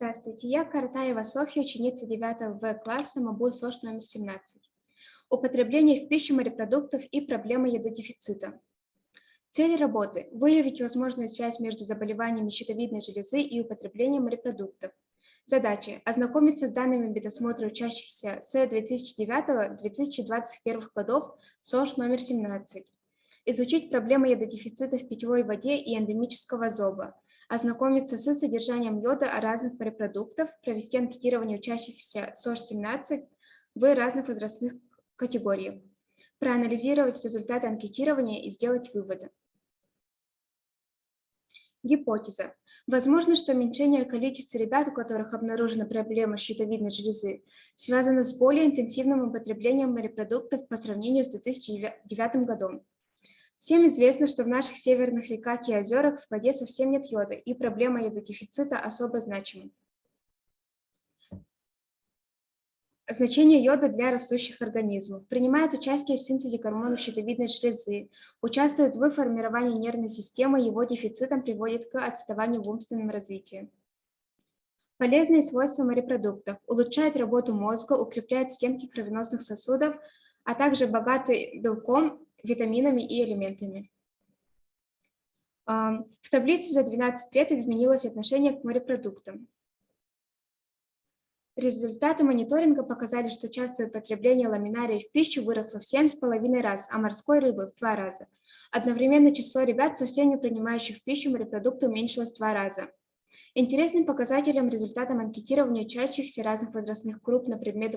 Здравствуйте, я Каратаева Софья, ученица 9 В класса, модуль СОЖ номер 17. Употребление в пищу морепродуктов и проблемы ядодефицита. Цель работы – выявить возможную связь между заболеваниями щитовидной железы и употреблением морепродуктов. Задача – ознакомиться с данными медосмотра учащихся с 2009-2021 годов СОЖ номер 17. Изучить проблемы ядодефицита в питьевой воде и эндемического зоба. Ознакомиться с содержанием йода разных морепродуктов, провести анкетирование учащихся СОЖ-17 в разных возрастных категориях, проанализировать результаты анкетирования и сделать выводы. Гипотеза. Возможно, что уменьшение количества ребят, у которых обнаружена проблема щитовидной железы, связано с более интенсивным употреблением морепродуктов по сравнению с 2009 годом. Всем известно, что в наших северных реках и озерах в воде совсем нет йода, и проблема ядодефицита особо значима. Значение йода для растущих организмов. Принимает участие в синтезе гормонов щитовидной железы, участвует в формировании нервной системы, его дефицитом приводит к отставанию в умственном развитии. Полезные свойства морепродуктов. Улучшает работу мозга, укрепляет стенки кровеносных сосудов, а также богаты белком, витаминами и элементами. В таблице за 12 лет изменилось отношение к морепродуктам. Результаты мониторинга показали, что частое употребление ламинария в пищу выросло в 7,5 раз, а морской рыбы в 2 раза. Одновременно число ребят, совсем не принимающих в пищу морепродукты, уменьшилось в 2 раза. Интересным показателем результатом анкетирования учащихся разных возрастных групп на предмет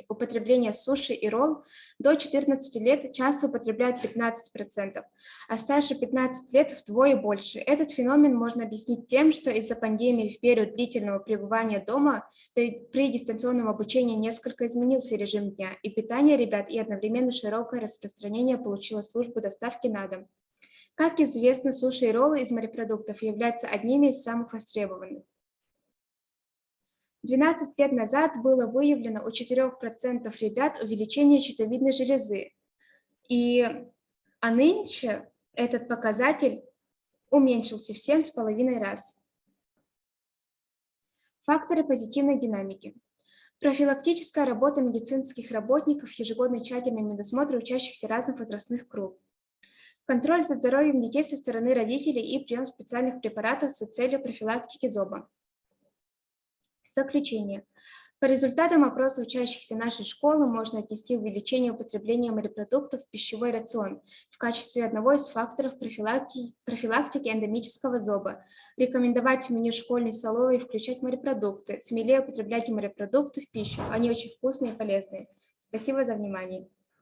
употребления суши и ролл до 14 лет часто употребляют 15%, а старше 15 лет вдвое больше. Этот феномен можно объяснить тем, что из-за пандемии в период длительного пребывания дома при дистанционном обучении несколько изменился режим дня и питание ребят, и одновременно широкое распространение получило службу доставки на дом. Как известно, суши и роллы из морепродуктов являются одними из самых востребованных. 12 лет назад было выявлено у 4% ребят увеличение щитовидной железы, а нынче этот показатель уменьшился в 7,5 раз. Факторы позитивной динамики. Профилактическая работа медицинских работников, ежегодный тщательный медосмотр учащихся разных возрастных групп. Контроль за здоровьем детей со стороны родителей и прием специальных препаратов с целью профилактики зоба. Заключение. По результатам опроса учащихся нашей школы можно отнести увеличение употребления морепродуктов в пищевой рацион в качестве одного из факторов профилактики эндемического зоба. Рекомендовать в меню школьной столовой включать морепродукты. Смелее употреблять морепродукты в пищу. Они очень вкусные и полезные. Спасибо за внимание.